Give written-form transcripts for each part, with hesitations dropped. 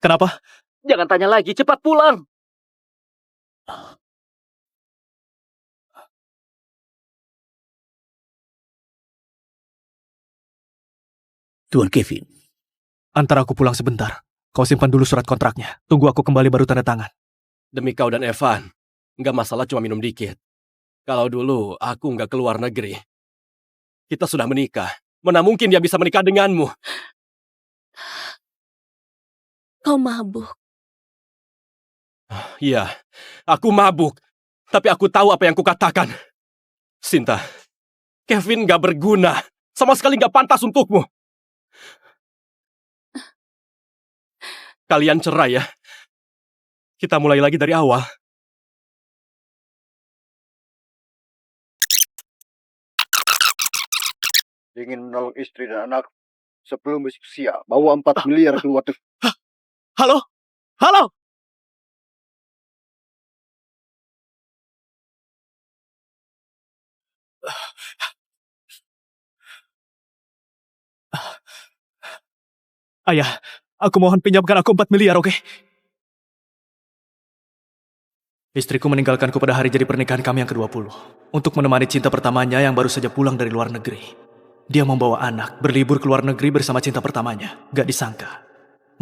Kenapa? Jangan tanya lagi, cepat pulang. Tuan Kevin. Antar aku pulang sebentar. Kau simpan dulu surat kontraknya. Tunggu aku kembali baru tanda tangan. Demi kau dan Evan, nggak masalah cuma minum dikit. Kalau dulu aku nggak keluar negeri, kita sudah menikah. Mana mungkin dia bisa menikah denganmu? Kau mabuk. Iya, aku mabuk. Tapi aku tahu apa yang kukatakan. Sinta, Kevin nggak berguna. Sama sekali nggak pantas untukmu. Kalian cerai ya. Kita mulai lagi dari awal. Ingin menolong istri dan anak sebelum usia. Bawa 4 miliar keluar. Halo? Halo? Ayah, aku mohon pinjamkan aku 4 miliar, oke? Istriku meninggalkanku pada hari jadi pernikahan kami yang ke-20 untuk menemani cinta pertamanya yang baru saja pulang dari luar negeri. Dia membawa anak, berlibur ke luar negeri bersama cinta pertamanya. Gak disangka,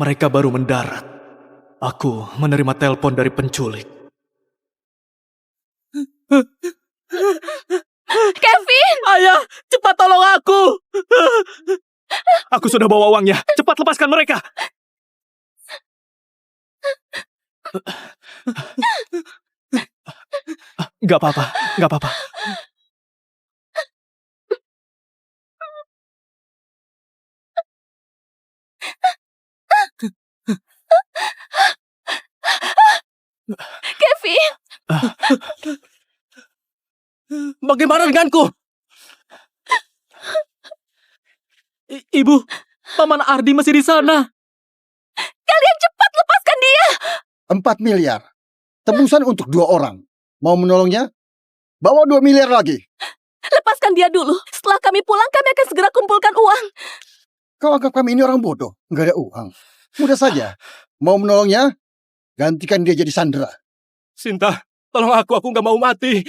mereka baru mendarat. Aku menerima telepon dari penculik. Kevin! Ayah, cepat tolong aku! Aku sudah bawa uangnya. Cepat lepaskan mereka! Gak apa-apa, gak apa-apa. Kevin! Bagaimana denganku? Ibu, Paman Ardi masih di sana. Kalian cepat lepaskan dia! 4 miliar. Tebusan untuk 2 orang. Mau menolongnya? Bawa 2 miliar lagi. Lepaskan dia dulu. Setelah kami pulang, kami akan segera kumpulkan uang. Kau anggap kami ini orang bodoh. Nggak ada uang. Mudah saja. Mau menolongnya? Gantikan dia jadi sandera. Sinta, tolong aku nggak mau mati.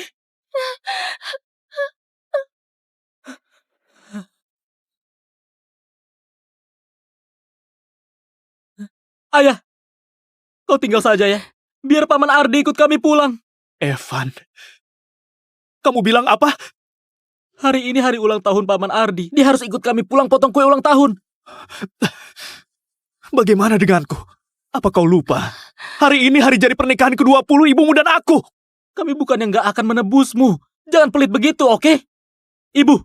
Ayah, kau tinggal saja ya. Biar Paman Ardi ikut kami pulang. Evan, kamu bilang apa? Hari ini hari ulang tahun Paman Ardi. Dia harus ikut kami pulang potong kue ulang tahun. Bagaimana denganku? Apa kau lupa? Hari ini hari jadi pernikahan ke-20 ibumu dan aku. Kami bukan yang gak akan menebusmu. Jangan pelit begitu, oke? Ibu,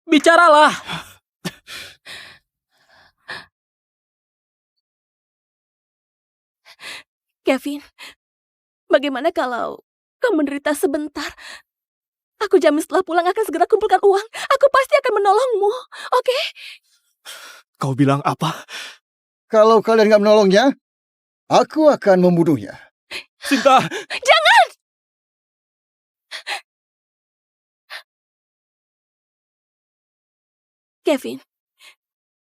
bicaralah. Kevin, bagaimana kalau kau menderita sebentar? Aku jamin setelah pulang akan segera kumpulkan uang. Aku pasti akan menolongmu, oke? Kau bilang apa? Kalau kalian nggak menolongnya, aku akan membunuhnya. Sinta! Jangan! Kevin,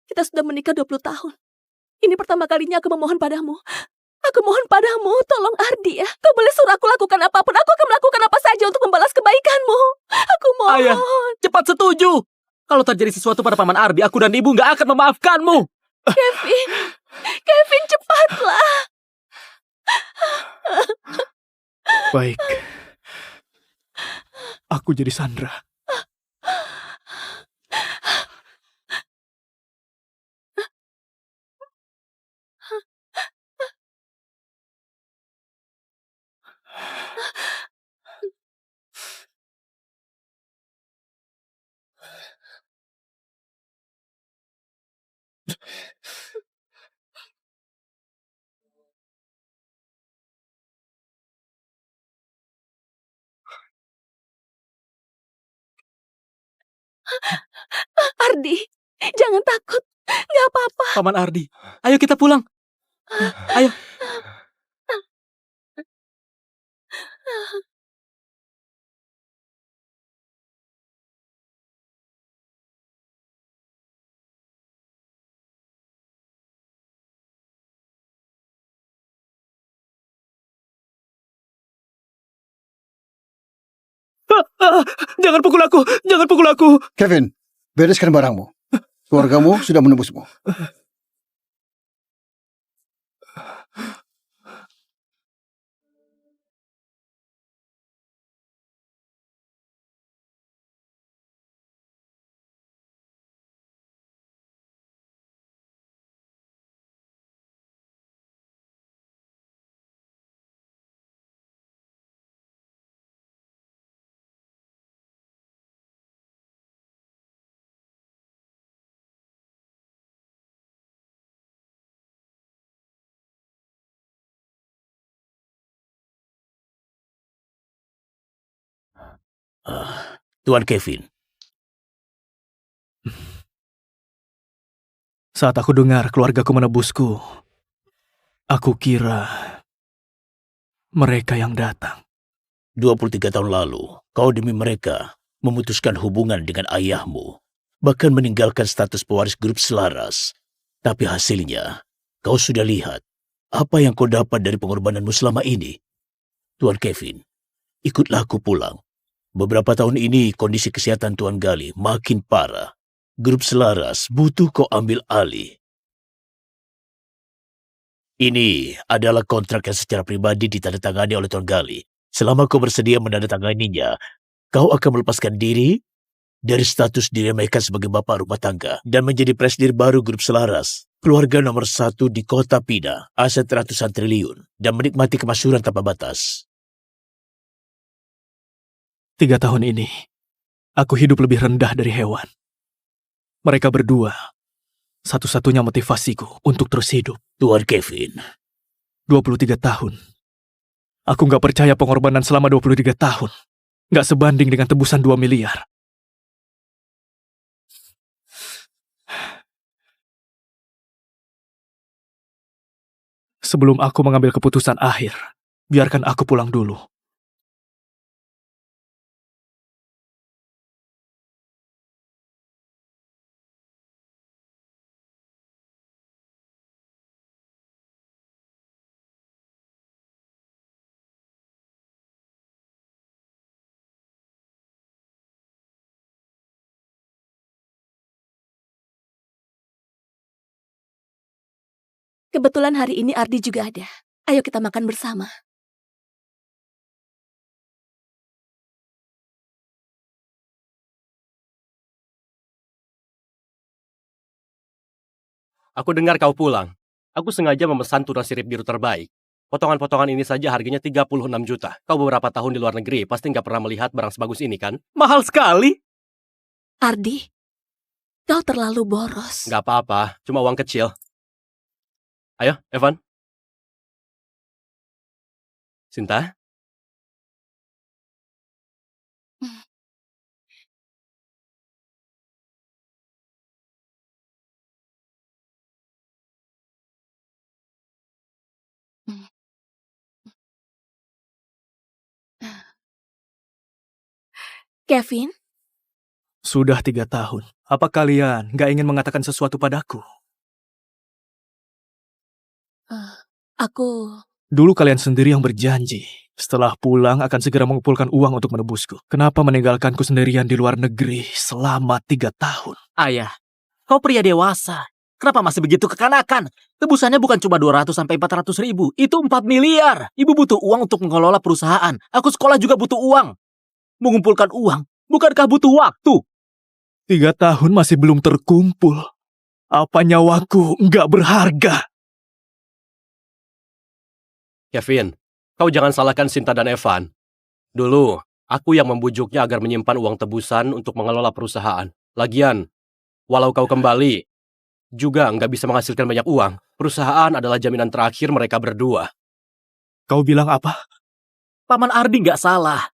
kita sudah menikah 20 tahun. Ini pertama kalinya aku memohon padamu. Aku mohon padamu, tolong Ardi ya. Kau boleh suruh aku lakukan apapun. Aku akan melakukan apa saja untuk membalas kebaikanmu. Aku mohon. Ayah, cepat setuju. Kalau terjadi sesuatu pada Paman Ardi, aku dan ibu gak akan memaafkanmu. Kevin, Kevin cepatlah. Baik. Aku jadi Sandra. Ardi, jangan takut. Gak apa-apa. Paman Ardi, ayo kita pulang. Ayo. Jangan pukul aku! Jangan pukul aku! Kevin, bereskan barangmu. Keluargamu sudah menebusmu. Tuan Kevin, Saat aku dengar keluargaku menebusku, aku kira mereka yang datang. 23 tahun lalu, kau demi mereka memutuskan hubungan dengan ayahmu, bahkan meninggalkan status pewaris grup selaras. Tapi hasilnya, kau sudah lihat apa yang kau dapat dari pengorbananmu selama ini. Tuan Kevin, ikutlah aku pulang. Beberapa tahun ini kondisi kesehatan Tuan Gali makin parah. Grup selaras butuh kau ambil alih. Ini adalah kontrak yang secara pribadi ditandatangani oleh Tuan Gali. Selama kau bersedia menandatanganinya, kau akan melepaskan diri dari status diremehkan sebagai bapak rumah tangga dan menjadi presidir baru grup selaras. Keluarga nomor 1 di kota Pina, aset ratusan triliun, dan menikmati kemasyhuran tanpa batas. 3 tahun ini, aku hidup lebih rendah dari hewan. Mereka berdua, satu-satunya motivasiku untuk terus hidup. Tuan Kevin, 23 tahun. Aku nggak percaya pengorbanan selama 23 tahun nggak sebanding dengan tebusan 2 miliar. Sebelum aku mengambil keputusan akhir, biarkan aku pulang dulu. Kebetulan hari ini Ardi juga ada. Ayo kita makan bersama. Aku dengar kau pulang. Aku sengaja memesan tuna sirip biru terbaik. Potongan-potongan ini saja harganya 36 juta. Kau beberapa tahun di luar negeri, pasti nggak pernah melihat barang sebagus ini kan? Mahal sekali! Ardi, kau terlalu boros. Nggak apa-apa, cuma uang kecil. Ayo, Evan. Sinta? Kevin, Sudah 3 tahun. Apa kalian nggak ingin mengatakan sesuatu padaku? aku... Dulu kalian sendiri yang berjanji. Setelah pulang akan segera mengumpulkan uang untuk menebusku. Kenapa meninggalkanku sendirian di luar negeri selama 3 tahun? Ayah, kau pria dewasa. Kenapa masih begitu kekanakan? Tebusannya bukan cuma 200 sampai 400 ribu. Itu 4 miliar. Ibu butuh uang untuk mengelola perusahaan. Aku sekolah juga butuh uang. Mengumpulkan uang, bukankah butuh waktu? 3 tahun masih belum terkumpul. Apa nyawaku nggak berharga? Kevin, kau jangan salahkan Sinta dan Evan. Dulu, aku yang membujuknya agar menyimpan uang tebusan untuk mengelola perusahaan. Lagian, walau kau kembali, juga nggak bisa menghasilkan banyak uang. Perusahaan adalah jaminan terakhir mereka berdua. Kau bilang apa? Paman Ardi nggak salah.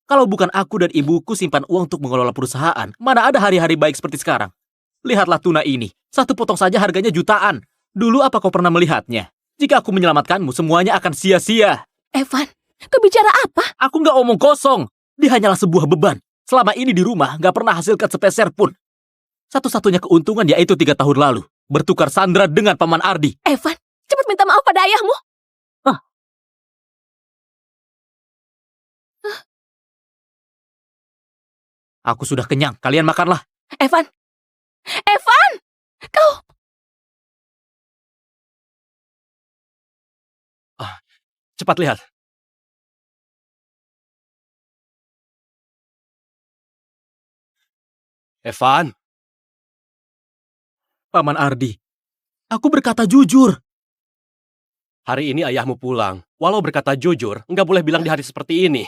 Kalau bukan aku dan ibuku simpan uang untuk mengelola perusahaan, mana ada hari-hari baik seperti sekarang. Lihatlah tuna ini. Satu potong saja harganya jutaan. Dulu apa kau pernah melihatnya? Jika aku menyelamatkanmu, semuanya akan sia-sia. Evan, kau bicara apa? Aku nggak omong kosong. Dia hanyalah sebuah beban. Selama ini di rumah nggak pernah hasilkan sepeser pun. Satu-satunya keuntungan yaitu 3 tahun lalu. Bertukar Sandra dengan Paman Ardi. Evan, cepat minta maaf pada ayahmu. Aku sudah kenyang, kalian makanlah. Evan! Evan! Kau... Cepat lihat. Evan, Paman Ardi, aku berkata jujur. hari ini ayahmu pulang. Walau berkata jujur, nggak boleh bilang di hari seperti ini.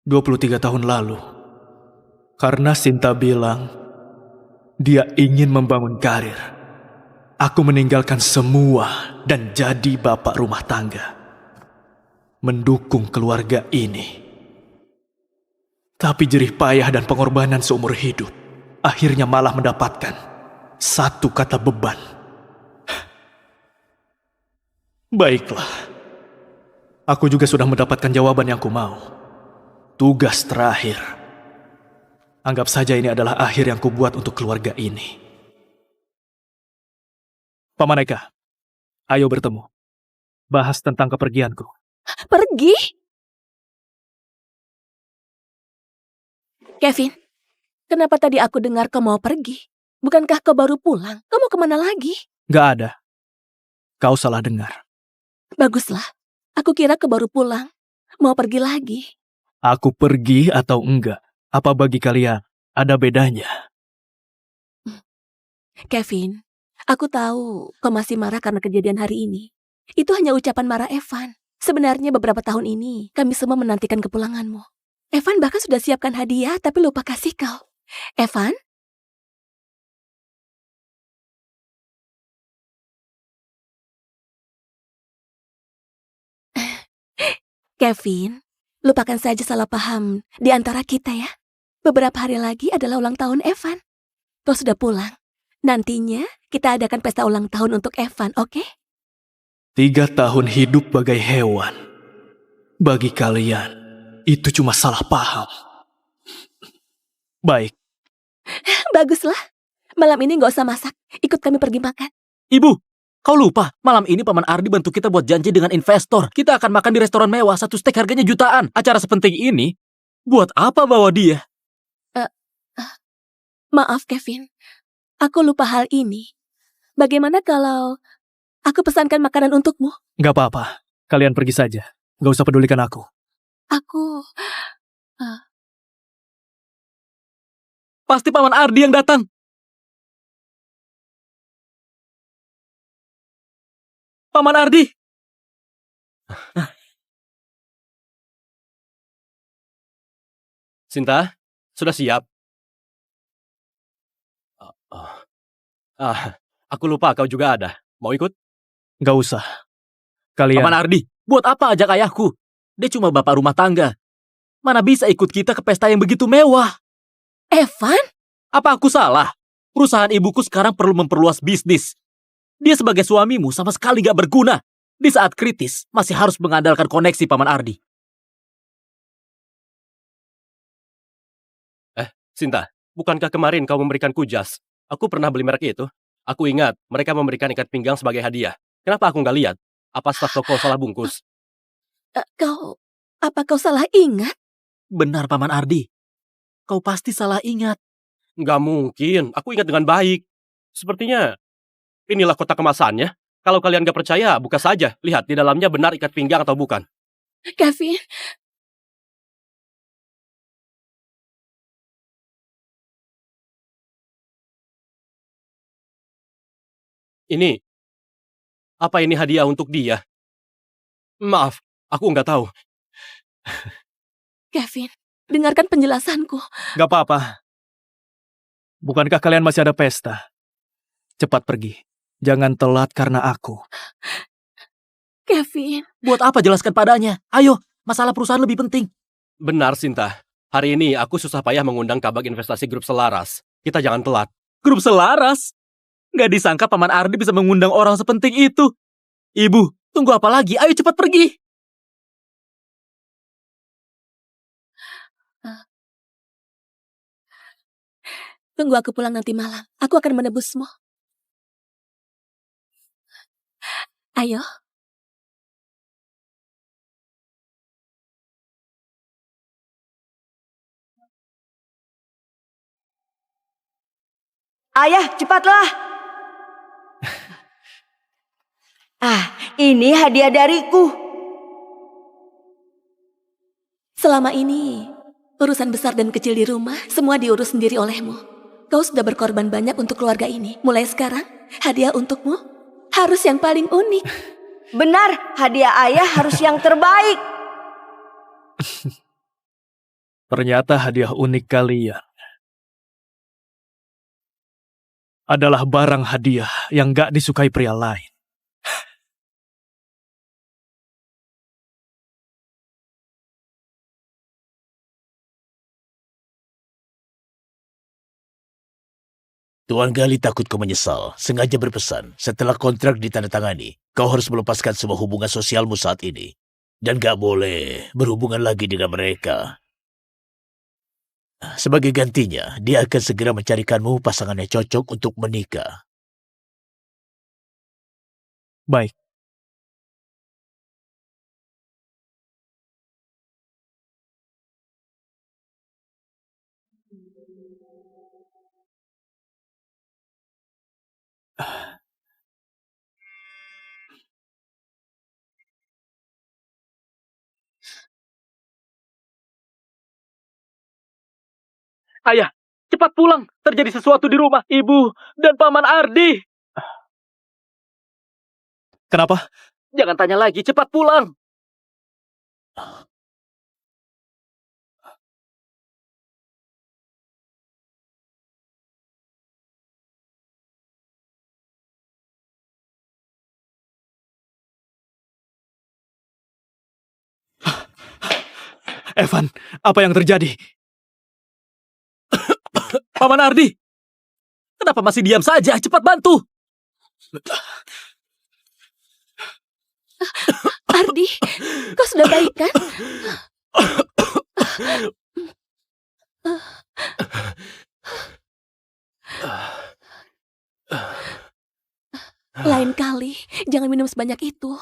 "23 tahun lalu, karena Sinta bilang dia ingin membangun karir, aku meninggalkan semua dan jadi bapak rumah tangga. Mendukung keluarga ini. Tapi jerih payah dan pengorbanan seumur hidup akhirnya malah mendapatkan satu kata beban. Baiklah, aku juga sudah mendapatkan jawaban yang ku mau. Tugas terakhir. Anggap saja ini adalah akhir yang kubuat untuk keluarga ini. Paman Eka, ayo bertemu. Bahas tentang kepergianku. Pergi? Kevin, kenapa tadi aku dengar kau mau pergi? Bukankah kau baru pulang? Kau mau kemana lagi? Gak ada. Kau salah dengar. Baguslah. Aku kira kau baru pulang. Mau pergi lagi. Aku pergi atau enggak, apa bagi kalian ada bedanya? Kevin, aku tahu kau masih marah karena kejadian hari ini. Itu hanya ucapan marah Evan. Sebenarnya beberapa tahun ini, kami semua menantikan kepulanganmu. Evan bahkan sudah siapkan hadiah, tapi lupa kasih kau. Evan? Kevin, lupakan saja salah paham di antara kita ya. Beberapa hari lagi adalah ulang tahun Evan. Kau sudah pulang. Nantinya kita adakan pesta ulang tahun untuk Evan, oke? 3 tahun hidup bagai hewan. Bagi kalian, itu cuma salah paham. Baik, Baguslah. Malam ini nggak usah masak. Ikut kami pergi makan. Ibu, kau lupa, malam ini Paman Ardi bantu kita buat janji dengan investor. Kita akan makan di restoran mewah, satu steak harganya jutaan. Acara sepenting ini, buat apa bawa dia? Maaf, Kevin. Aku lupa hal ini. Bagaimana kalau aku pesankan makanan untukmu? gak apa-apa. Kalian pergi saja. Gak usah pedulikan aku. Aku... Pasti Paman Ardi yang datang. Paman Ardi! Sinta, sudah siap? Aku lupa kau juga ada. Mau ikut? Gak usah. Kalian... Paman Ardi, buat apa ajak ayahku? Dia cuma bapak rumah tangga. Mana bisa ikut kita ke pesta yang begitu mewah? Evan? Apa aku salah? Perusahaan ibuku sekarang perlu memperluas bisnis. Dia sebagai suamimu sama sekali gak berguna. Di saat kritis, masih harus mengandalkan koneksi Paman Ardi. Sinta, bukankah kemarin kau memberikanku jas? Aku pernah beli merek itu. Aku ingat, mereka memberikan ikat pinggang sebagai hadiah. Kenapa aku nggak lihat? Apa staf toko salah bungkus? Apa kau salah ingat? Benar Paman Ardi. Kau pasti salah ingat. Nggak mungkin, aku ingat dengan baik. Sepertinya, inilah kotak kemasannya. Kalau kalian nggak percaya, buka saja. Lihat, di dalamnya benar ikat pinggang atau bukan. Kevin, Ini, apa ini hadiah untuk dia? Maaf, aku nggak tahu. Kevin, dengarkan penjelasanku. Gak apa-apa. Bukankah kalian masih ada pesta? Cepat pergi. Jangan telat karena aku. Kevin, Buat apa jelaskan padanya? Ayo, masalah perusahaan lebih penting. Benar, Sinta. Hari ini aku susah payah mengundang Kabak Investasi Grup Selaras. Kita jangan telat. Grup Selaras? Gak disangka Paman Ardi bisa mengundang orang sepenting itu. Ibu, tunggu apa lagi? Ayo cepat pergi. Tunggu aku pulang nanti malam. Aku akan menebusmu. Ayo. Ayah, cepatlah. Ini hadiah dariku. Selama ini, urusan besar dan kecil di rumah, semua diurus sendiri olehmu. Kau sudah berkorban banyak untuk keluarga ini. Mulai sekarang, hadiah untukmu harus yang paling unik. Benar, hadiah ayah harus yang terbaik. Ternyata hadiah unik kalian adalah barang hadiah yang gak disukai pria lain. Tuan Gali takut kau menyesal, sengaja berpesan, setelah kontrak ditandatangani, kau harus melepaskan semua hubungan sosialmu saat ini. Dan gak boleh berhubungan lagi dengan mereka. Sebagai gantinya, dia akan segera mencarikanmu pasangan yang cocok untuk menikah. Baik. Ayah, cepat pulang. Terjadi sesuatu di rumah ibu dan paman Ardi. Kenapa? Jangan tanya lagi, cepat pulang. Evan, apa yang terjadi? Paman Ardi, kenapa masih diam saja? Cepat bantu. Ardi, kau sudah baik kan? Lain kali, jangan minum sebanyak itu.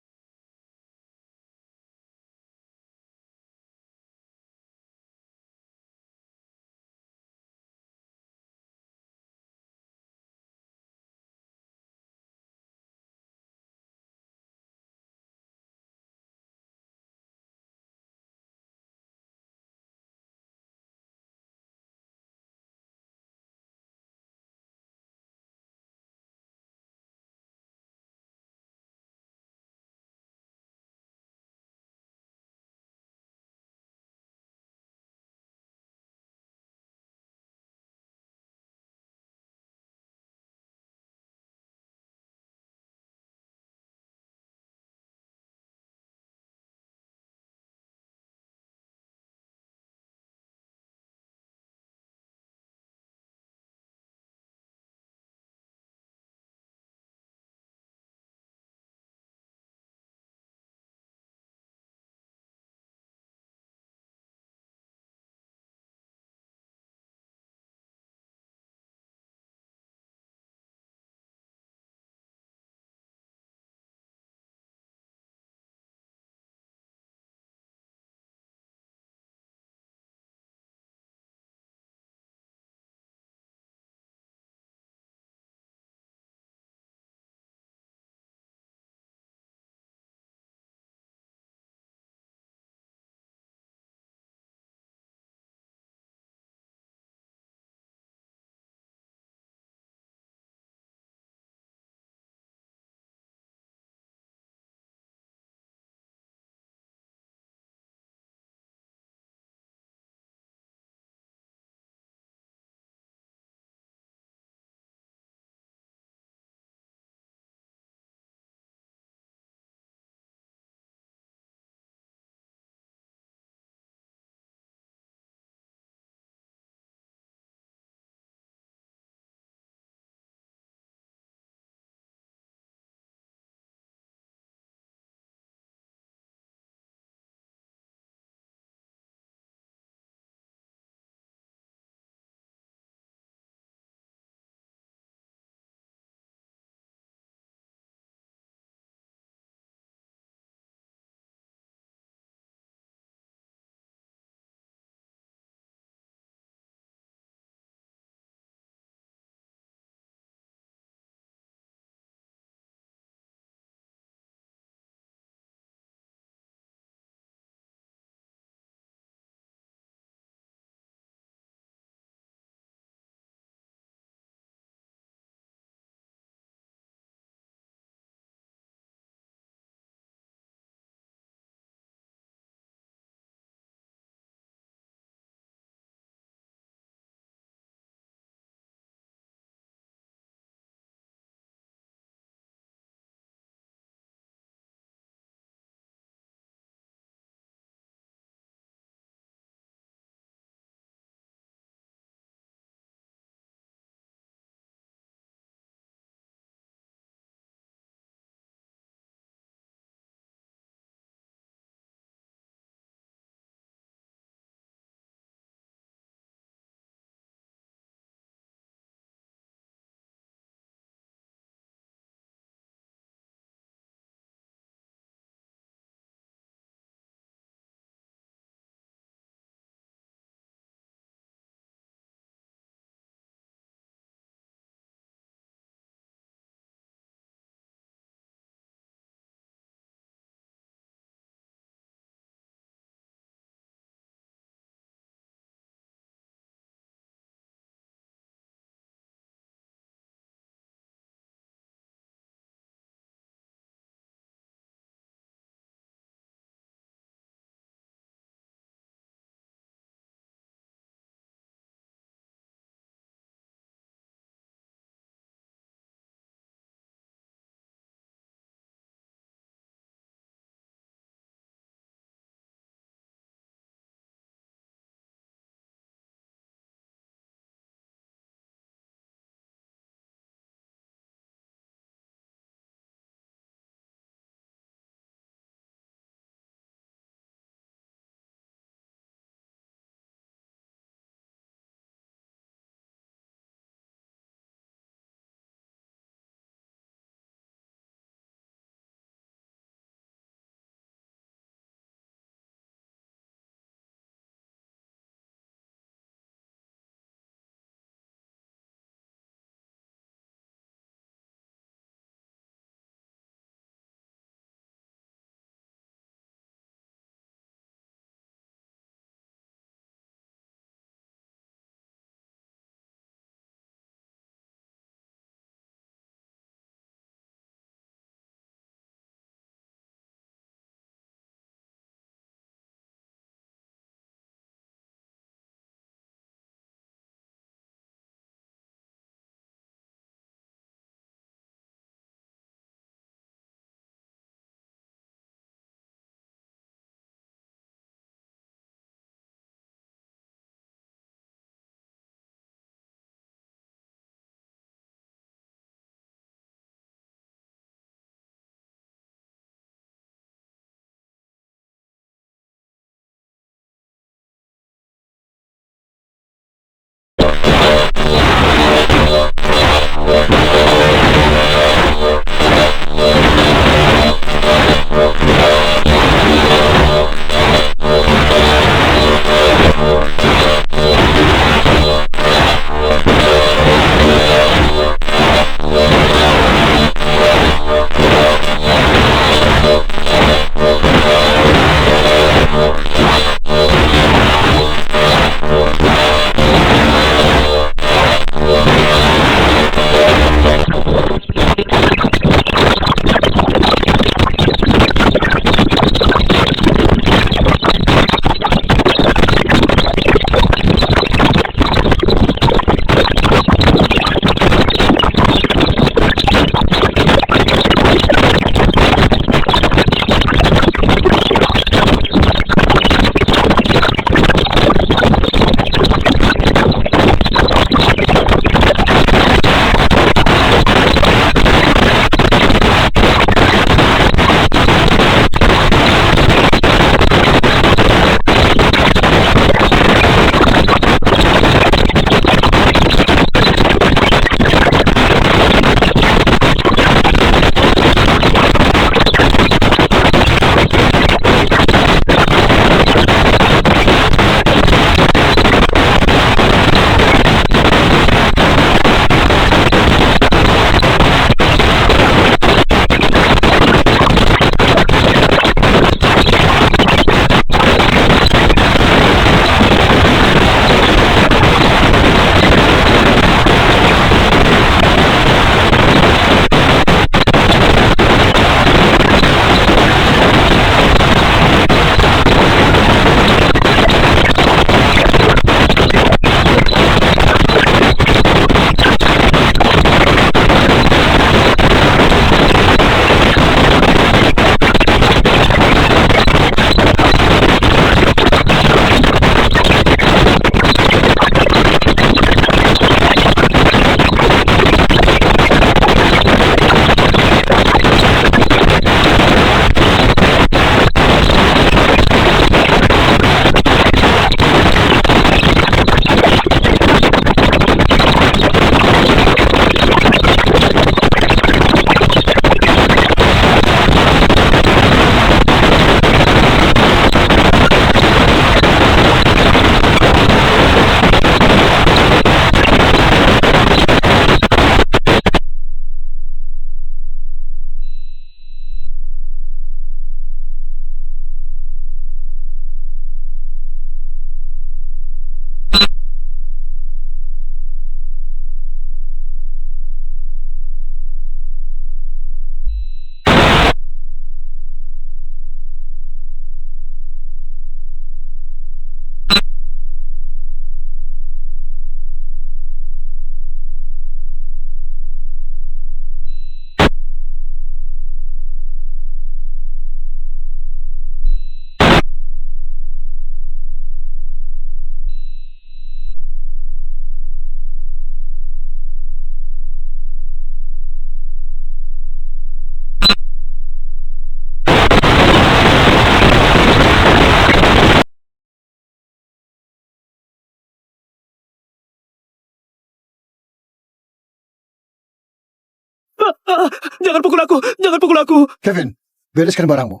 Jangan pukul aku! Jangan pukul aku! Kevin, bereskan barangmu.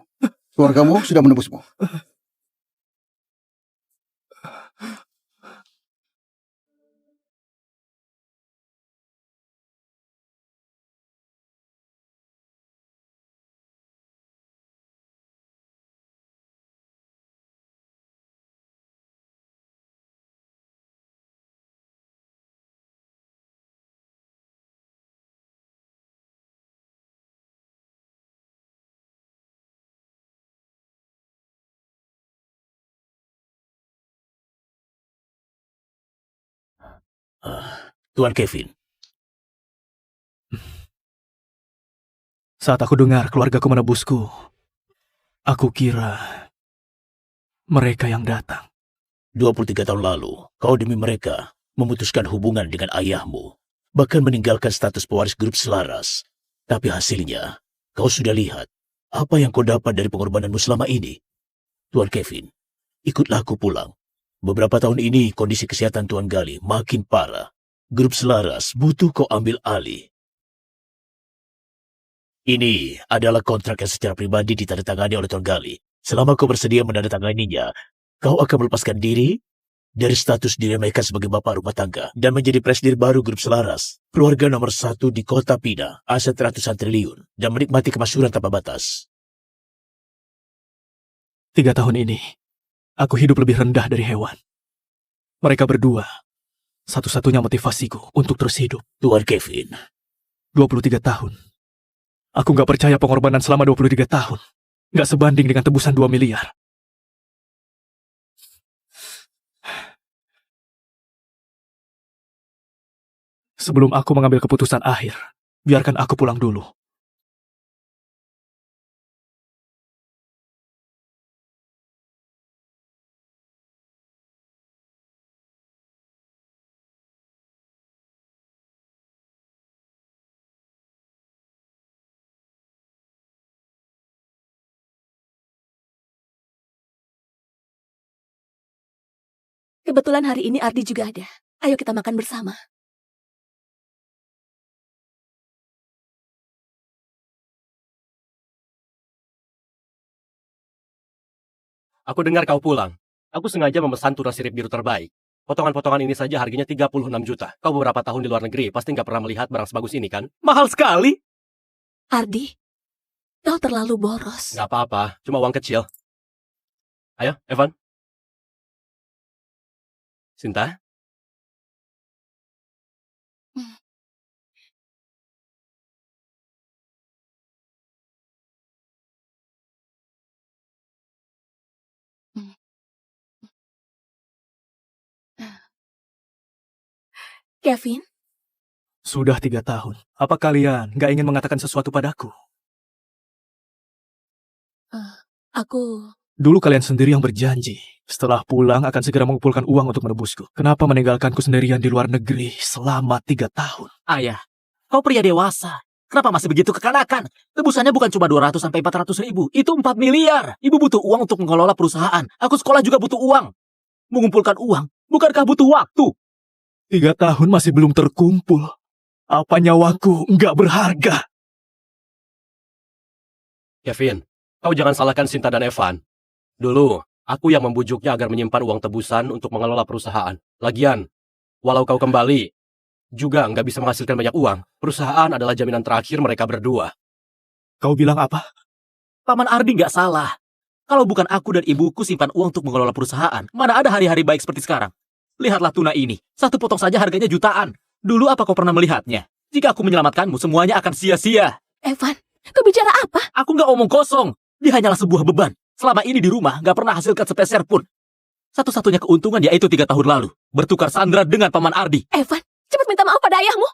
Keluargamu sudah menembusmu. Tuan Kevin, Saat aku dengar keluargaku menebusku, aku kira mereka yang datang. 23 tahun lalu, kau demi mereka memutuskan hubungan dengan ayahmu, bahkan meninggalkan status pewaris grup selaras. Tapi hasilnya, kau sudah lihat apa yang kau dapat dari pengorbananmu selama ini. Tuan Kevin, ikutlah aku pulang. Beberapa tahun ini kondisi kesehatan Tuan Gali makin parah. Grup selaras butuh kau ambil alih. Ini adalah kontrak yang secara pribadi ditandatangani oleh Tuan Gali. Selama kau bersedia menandatanganinya, kau akan melepaskan diri dari status diremehkan sebagai bapak rumah tangga dan menjadi presidir baru grup selaras, keluarga nomor 1 di kota Pina, aset ratusan triliun, dan menikmati kemasyhuran tanpa batas. 3 tahun ini, aku hidup lebih rendah dari hewan. Mereka berdua, satu-satunya motivasiku untuk terus hidup. Tuan Kevin, 23 tahun. Aku gak percaya pengorbanan selama 23 tahun gak sebanding dengan tebusan 2 miliar. Sebelum aku mengambil keputusan akhir, biarkan aku pulang dulu. Kebetulan hari ini Ardi juga ada. Ayo kita makan bersama. Aku dengar kau pulang. Aku sengaja memesan tuna sirip biru terbaik. Potongan-potongan ini saja harganya 36 juta. Kau beberapa tahun di luar negeri, pasti nggak pernah melihat barang sebagus ini, kan? Mahal sekali. Ardi, kau terlalu boros. Nggak apa-apa, cuma uang kecil. Ayo, Evan. Sinta? Kevin, Sudah 3 tahun. Apa kalian gak ingin mengatakan sesuatu padaku? aku... Dulu kalian sendiri yang berjanji. Setelah pulang akan segera mengumpulkan uang untuk menebusku. Kenapa meninggalkanku sendirian di luar negeri selama 3 tahun? Ayah, kau pria dewasa. Kenapa masih begitu kekanakan? Tebusannya bukan cuma 200 sampai 400 ribu. Itu 4 miliar. Ibu butuh uang untuk mengelola perusahaan. Aku sekolah juga butuh uang. Mengumpulkan uang, bukankah butuh waktu? 3 tahun masih belum terkumpul. Apa nyawaku nggak berharga? Kevin, kau jangan salahkan Sinta dan Evan. Dulu, aku yang membujuknya agar menyimpan uang tebusan untuk mengelola perusahaan. Lagian, walau kau kembali, juga nggak bisa menghasilkan banyak uang. Perusahaan adalah jaminan terakhir mereka berdua. Kau bilang apa? Paman Ardi nggak salah. Kalau bukan aku dan ibuku simpan uang untuk mengelola perusahaan, mana ada hari-hari baik seperti sekarang. Lihatlah tuna ini, satu potong saja harganya jutaan. Dulu apa kau pernah melihatnya? Jika aku menyelamatkanmu, semuanya akan sia-sia. Evan, kau bicara apa? Aku nggak omong kosong. Dia hanyalah sebuah beban. Selama ini di rumah nggak pernah hasilkan sepeser pun. Satu-satunya keuntungan yaitu 3 tahun lalu. Bertukar Sandra dengan Paman Ardi. Evan, cepat minta maaf pada ayahmu.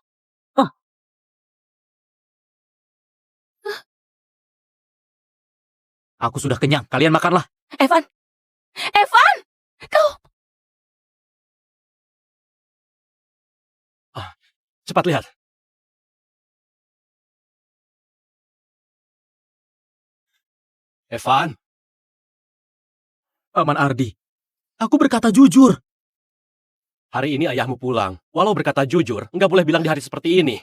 Aku sudah kenyang, kalian makanlah. Evan, Evan, kau... Cepat lihat. Evan, Paman Ardi, aku berkata jujur. hari ini ayahmu pulang. Walau berkata jujur, nggak boleh bilang di hari seperti ini.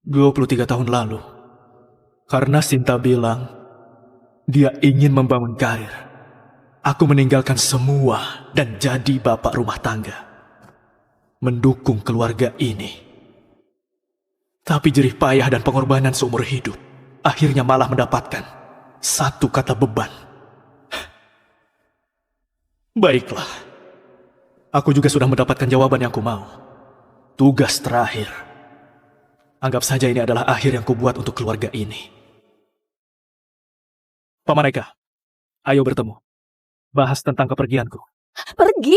23 tahun lalu, karena Sinta bilang dia ingin membangun karir, aku meninggalkan semua dan jadi bapak rumah tangga. Mendukung keluarga ini. Tapi jerih payah dan pengorbanan seumur hidup akhirnya malah mendapatkan satu kata beban. Baiklah, aku juga sudah mendapatkan jawaban yang ku mau. Tugas terakhir. Anggap saja ini adalah akhir yang ku buat untuk keluarga ini. Paman Eka, ayo bertemu. Bahas tentang kepergianku. Pergi?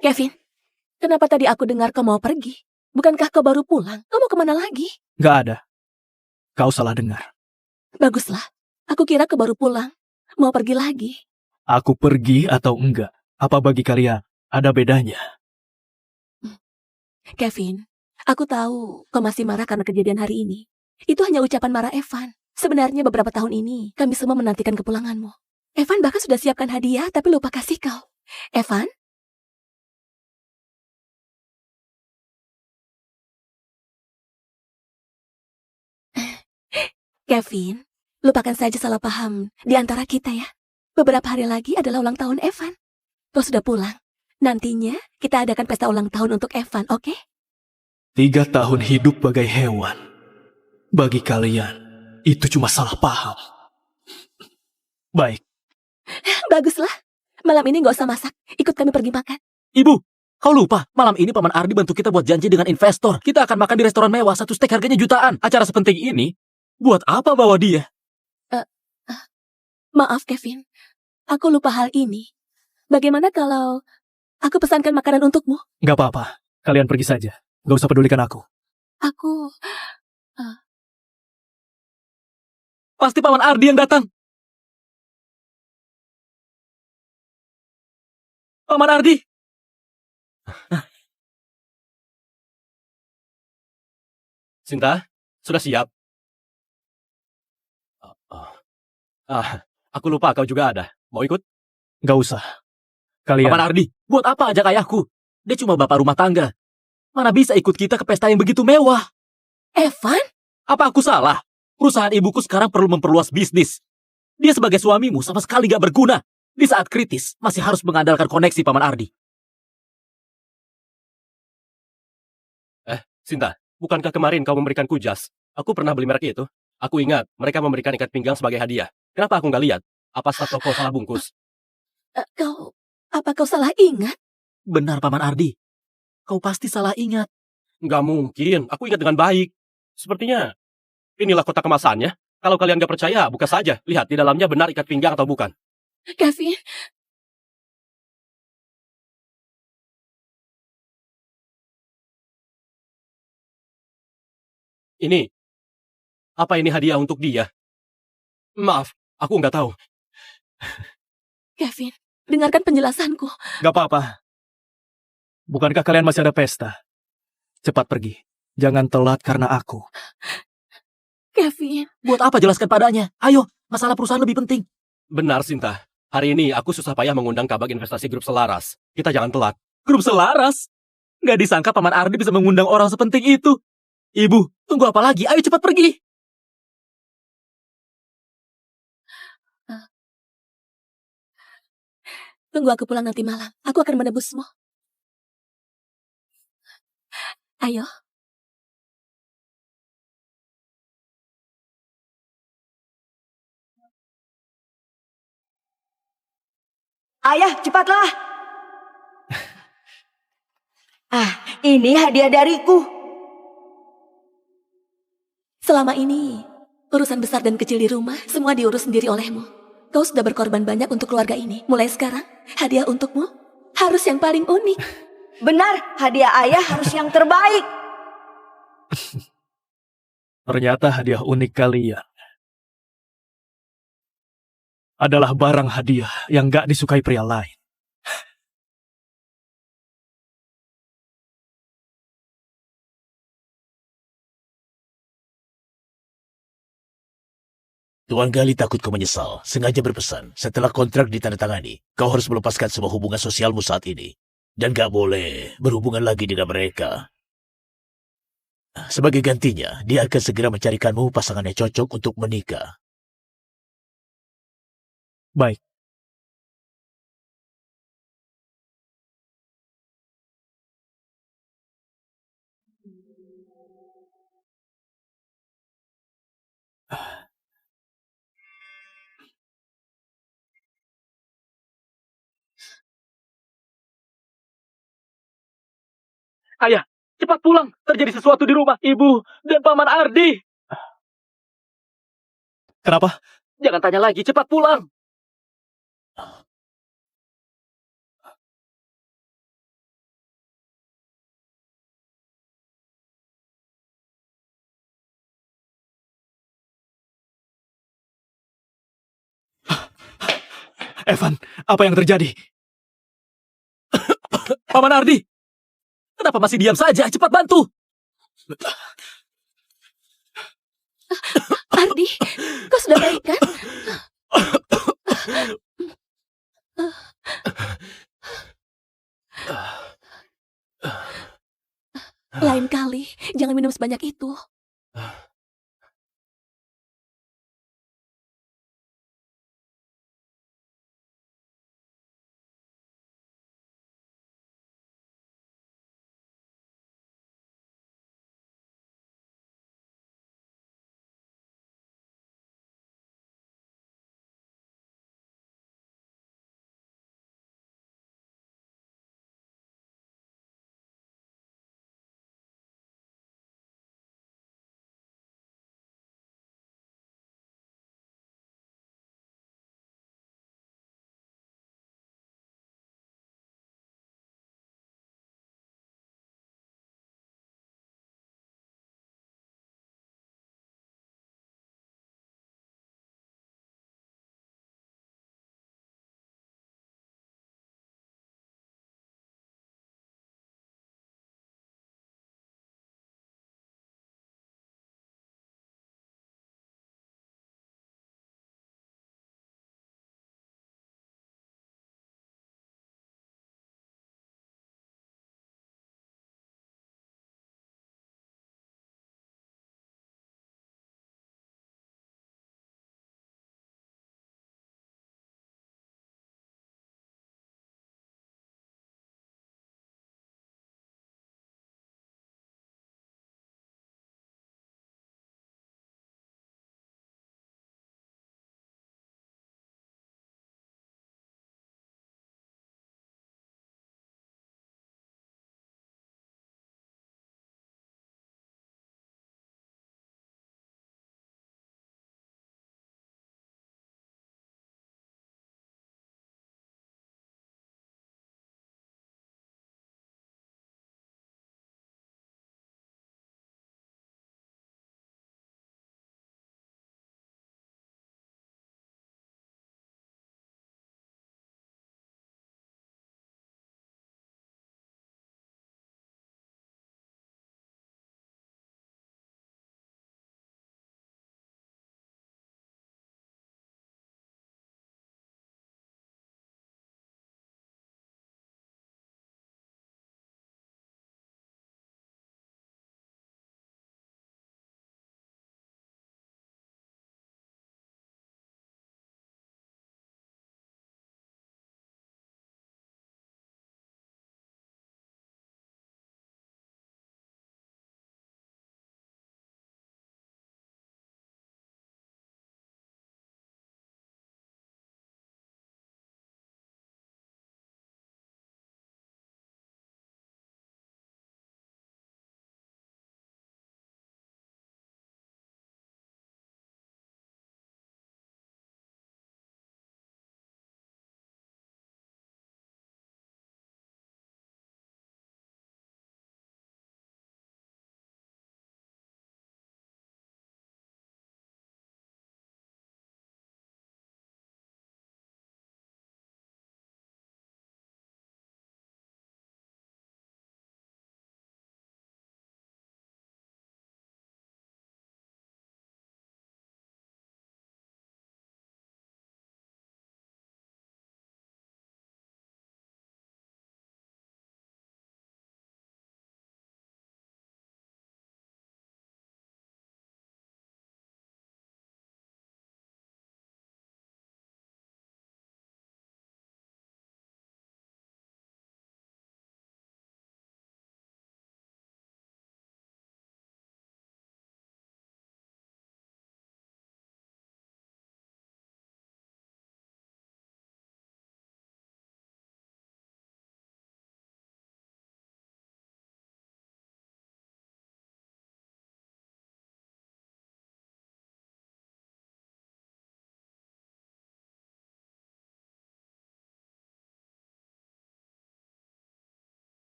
Kevin, kenapa tadi aku dengar kau mau pergi? Bukankah kau baru pulang? Kau mau kemana lagi? Gak ada. Kau salah dengar. Baguslah, aku kira kau baru pulang. Mau pergi lagi. Aku pergi atau enggak, apa bagi kalian ada bedanya? Kevin, aku tahu kau masih marah karena kejadian hari ini. Itu hanya ucapan marah Evan. Sebenarnya beberapa tahun ini, kami semua menantikan kepulanganmu. Evan bahkan sudah siapkan hadiah, tapi lupa kasih kau. Evan? Kevin, lupakan saja salah paham di antara kita ya. Beberapa hari lagi adalah ulang tahun Evan. Kau sudah pulang. Nantinya kita adakan pesta ulang tahun untuk Evan, oke? 3 tahun hidup bagai hewan. Bagi kalian, itu cuma salah paham. Baik, Baguslah. Malam ini gak usah masak. Ikut kami pergi makan. Ibu, kau lupa, malam ini Paman Ardi bantu kita buat janji dengan investor. Kita akan makan di restoran mewah, satu steak harganya jutaan. Acara sepenting ini, buat apa bawa dia? Maaf, Kevin. Aku lupa hal ini. Bagaimana kalau aku pesankan makanan untukmu? gak apa-apa. Kalian pergi saja. Gak usah pedulikan aku. Aku... Pasti Paman Ardi yang datang. Paman Ardi. Sinta, sudah siap? Aku lupa kau juga ada. Mau ikut? Gak usah. Kalian... Paman Ardi, buat apa ajak ayahku? Dia cuma bapak rumah tangga. Mana bisa ikut kita ke pesta yang begitu mewah? Evan? Apa aku salah? Perusahaan ibuku sekarang perlu memperluas bisnis. Dia sebagai suamimu sama sekali gak berguna. Di saat kritis, masih harus mengandalkan koneksi Paman Ardi. Sinta, bukankah kemarin kau memberikanku jas? Aku pernah beli merek itu. Aku ingat, mereka memberikan ikat pinggang sebagai hadiah. Kenapa aku nggak lihat? Apa staf toko salah bungkus? Apa kau salah ingat? Benar Paman Ardi. Kau pasti salah ingat. Nggak mungkin, aku ingat dengan baik. Sepertinya, inilah kotak kemasannya. Kalau kalian nggak percaya, buka saja. Lihat, di dalamnya benar ikat pinggang atau bukan. Kevin, Ini, apa ini hadiah untuk dia? Maaf, aku nggak tahu. Kevin, dengarkan penjelasanku. Gak apa-apa. Bukankah kalian masih ada pesta? Cepat pergi. Jangan telat karena aku. Kevin, Buat apa jelaskan padanya? Ayo, masalah perusahaan lebih penting. Benar, Sinta. Hari ini aku susah payah mengundang Kabag Investasi Grup Selaras. Kita jangan telat. Grup Selaras? Gak disangka Paman Ardi bisa mengundang orang sepenting itu. Ibu, tunggu apa lagi? Ayo cepat pergi. tunggu aku pulang nanti malam. Aku akan menebusmu. Ayo. Ayah, cepatlah. Ini hadiah dariku. Selama ini, urusan besar dan kecil di rumah, semua diurus sendiri olehmu. Kau sudah berkorban banyak untuk keluarga ini. Mulai sekarang, hadiah untukmu harus yang paling unik. Benar, hadiah ayah harus yang terbaik. Ternyata hadiah unik kalian adalah barang hadiah yang gak disukai pria lain. Tuan Gali takut kau menyesal, sengaja berpesan, setelah kontrak ditandatangani, kau harus melepaskan semua hubungan sosialmu saat ini. Dan gak boleh berhubungan lagi dengan mereka. Sebagai gantinya, dia akan segera mencarikanmu pasangan yang cocok untuk menikah. Baik. Ayah, cepat pulang. Terjadi sesuatu di rumah ibu dan paman Ardi. Kenapa? Jangan tanya lagi, cepat pulang. Evan, apa yang terjadi? Paman Ardi, kenapa masih diam saja? Cepat bantu. Ardi, kau sudah baik kan? Lain kali, jangan minum sebanyak itu.